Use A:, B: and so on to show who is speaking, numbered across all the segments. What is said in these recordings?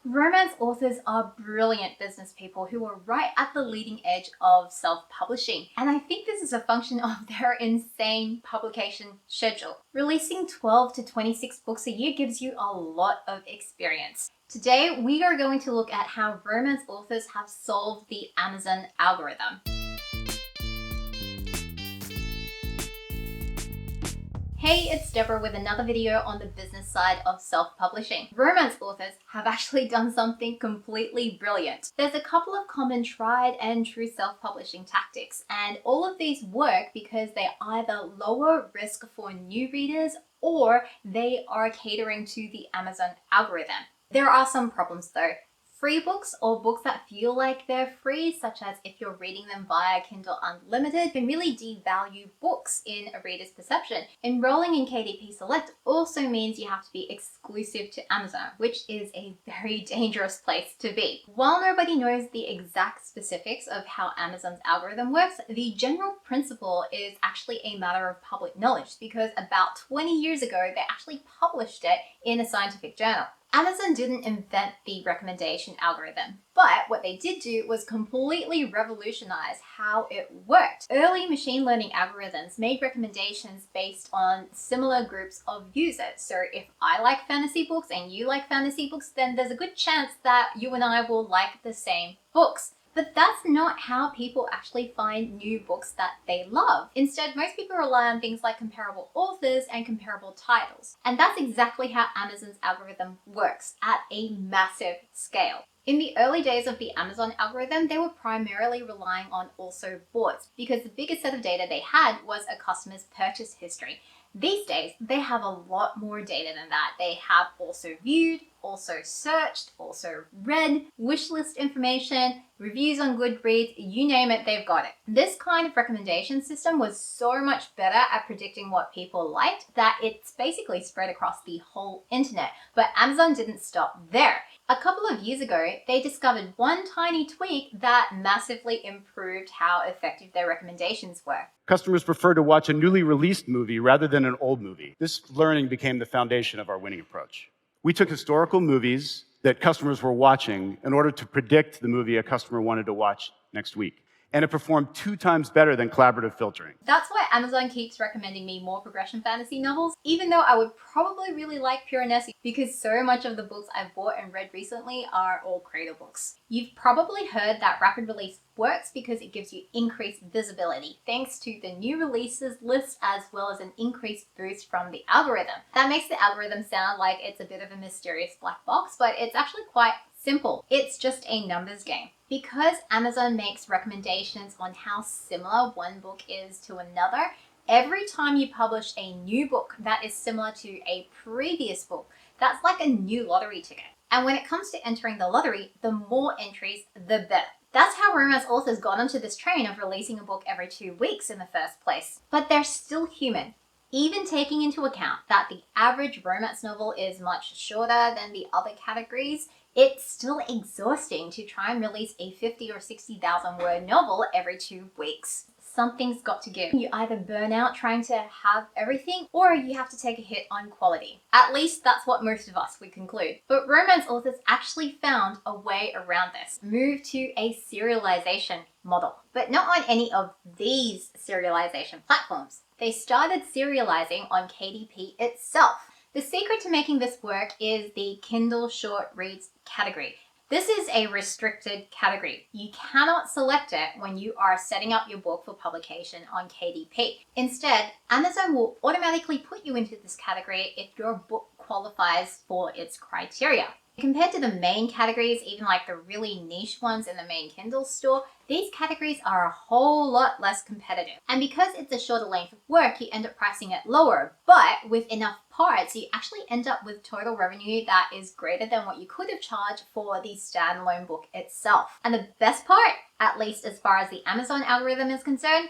A: Romance authors are brilliant business people who are right at the leading edge of self-publishing. And I think this is a function of their insane publication schedule. Releasing 12 to 26 books a year gives you a lot of experience. Today, we are going to look at how romance authors have solved the Amazon algorithm. Hey, it's Deborah with another video on the business side of self-publishing. Romance authors have actually done something completely brilliant. There's a couple of common tried and true self-publishing tactics, and all of these work because they either lower risk for new readers or they are catering to the Amazon algorithm. There are some problems though. Free books or books that feel like they're free, such as if you're reading them via Kindle Unlimited, can really devalue books in a reader's perception. Enrolling in KDP Select also means you have to be exclusive to Amazon, which is a very dangerous place to be. While nobody knows the exact specifics of how Amazon's algorithm works, the general principle is actually a matter of public knowledge because about 20 years ago, they actually published it in a scientific journal. Amazon didn't invent the recommendation algorithm, but what they did do was completely revolutionize how it worked. Early machine learning algorithms made recommendations based on similar groups of users. So if I like fantasy books and you like fantasy books, then there's a good chance that you and I will like the same books. But that's not how people actually find new books that they love. Instead, most people rely on things like comparable authors and comparable titles. And that's exactly how Amazon's algorithm works at a massive scale. In the early days of the Amazon algorithm, they were primarily relying on also boughts because the biggest set of data they had was a customer's purchase history. These days, they have a lot more data than that. They have also viewed, also searched, also read, wishlist information, reviews on Goodreads, you name it, they've got it. This kind of recommendation system was so much better at predicting what people liked that it's basically spread across the whole internet. But Amazon didn't stop there. A couple of years ago, they discovered one tiny tweak that massively improved how effective their recommendations were.
B: Customers prefer to watch a newly released movie rather than an old movie. This learning became the foundation of our winning approach. We took historical movies that customers were watching in order to predict the movie a customer wanted to watch next week. And it performed 2 times better than collaborative filtering.
A: That's why Amazon keeps recommending me more progression fantasy novels, even though I would probably really like Pure Nessie because so much of the books I've bought and read recently are all creator books. You've probably heard that rapid release works because it gives you increased visibility thanks to the new releases list as well as an increased boost from the algorithm. That makes the algorithm sound like it's a bit of a mysterious black box, but it's actually quite simple. It's just a numbers game. Because Amazon makes recommendations on how similar one book is to another, every time you publish a new book that is similar to a previous book, that's like a new lottery ticket. And when it comes to entering the lottery, the more entries, the better. That's how romance authors got onto this train of releasing a book every 2 weeks in the first place. But they're still human. Even taking into account that the average romance novel is much shorter than the other categories, it's still exhausting to try and release a 50 or 60,000 word novel every 2 weeks. Something's got to give. You either burn out trying to have everything or you have to take a hit on quality. At least that's what most of us would conclude. But romance authors actually found a way around this. Move to a serialization model, but not on any of these serialization platforms. They started serializing on KDP itself. The secret to making this work is the Kindle Short Reads category. This is a restricted category. You cannot select it when you are setting up your book for publication on KDP. Instead, Amazon will automatically put you into this category if your book qualifies for its criteria. Compared to the main categories, even like the really niche ones in the main Kindle store, these categories are a whole lot less competitive. And because it's a shorter length of work, you end up pricing it lower. But with enough parts, you actually end up with total revenue that is greater than what you could have charged for the standalone book itself. And the best part, at least as far as the Amazon algorithm is concerned,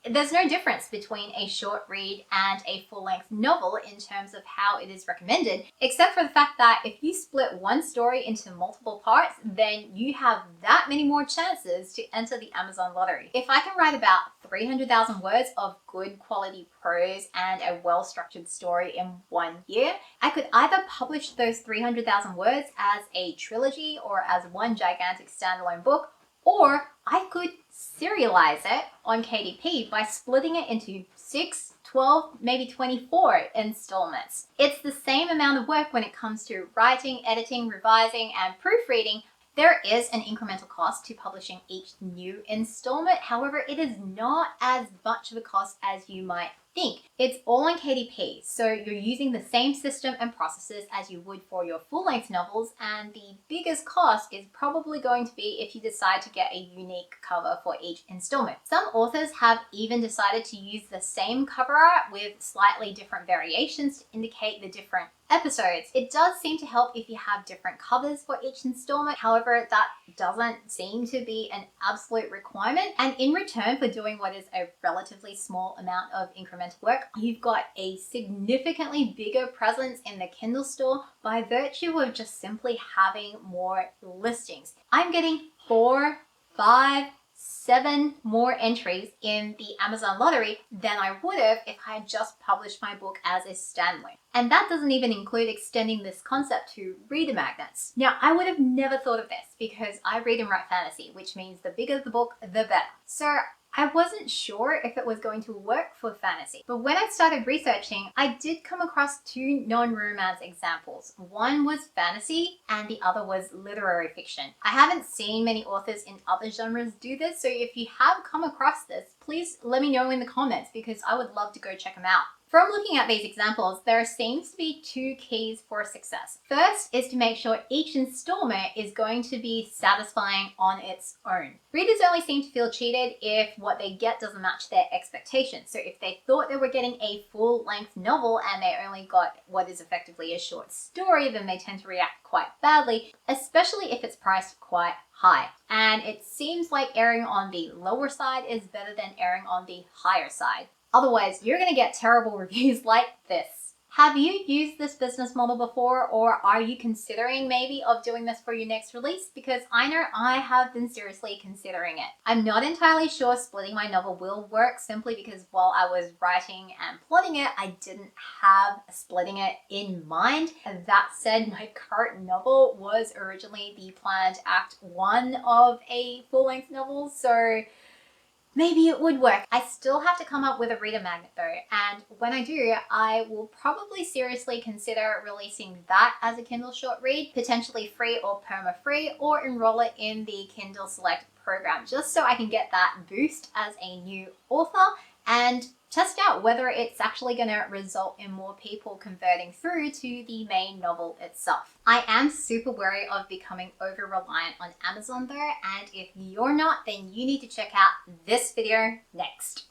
A: There's no difference between a short read and a full-length novel in terms of how it is recommended, except for the fact that if you split one story into multiple parts, then you have that many more chances to enter the Amazon lottery. If I can write about 300,000 words of good quality prose and a well-structured story in 1 year, I could either publish those 300,000 words as a trilogy or as one gigantic standalone book, or I could serialize it on KDP by splitting it into 6, 12, maybe 24 installments. It's the same amount of work when it comes to writing, editing, revising, and proofreading. There is an incremental cost to publishing each new installment. However, it is not as much of a cost as you might think. It's all on KDP, so you're using the same system and processes as you would for your full-length novels, and the biggest cost is probably going to be if you decide to get a unique cover for each installment. Some authors have even decided to use the same cover art with slightly different variations to indicate the different episodes. It does seem to help if you have different covers for each installment. However, that doesn't seem to be an absolute requirement. And in return for doing what is a relatively small amount of incremental work, you've got a significantly bigger presence in the Kindle store by virtue of just simply having more listings. I'm getting 4, 5, 7 more entries in the Amazon lottery than I would have if I had just published my book as a standalone. And that doesn't even include extending this concept to reader magnets. Now, I would have never thought of this because I read and write fantasy, which means the bigger the book, the better. So I wasn't sure if it was going to work for fantasy, but when I started researching, I did come across 2 non-romance examples. One was fantasy and the other was literary fiction. I haven't seen many authors in other genres do this, so if you have come across this, please let me know in the comments because I would love to go check them out. From looking at these examples, there seems to be 2 keys for success. First is to make sure each installment is going to be satisfying on its own. Readers only seem to feel cheated if what they get doesn't match their expectations. So if they thought they were getting a full-length novel and they only got what is effectively a short story, then they tend to react quite badly, especially if it's priced quite high. And it seems like erring on the lower side is better than erring on the higher side. Otherwise, you're going to get terrible reviews like this. Have you used this business model before, or are you considering maybe of doing this for your next release? Because I know I have been seriously considering it. I'm not entirely sure splitting my novel will work simply because while I was writing and plotting it, I didn't have splitting it in mind. That said, my current novel was originally the planned Act 1 of a full-length novel, so maybe it would work. I still have to come up with a reader magnet though, and when I do, I will probably seriously consider releasing that as a Kindle short read, potentially free or perma-free, or enroll it in the Kindle Select program, just so I can get that boost as a new author and test out whether it's actually going to result in more people converting through to the main novel itself. I am super wary of becoming over-reliant on Amazon though, and if you're not, then you need to check out this video next.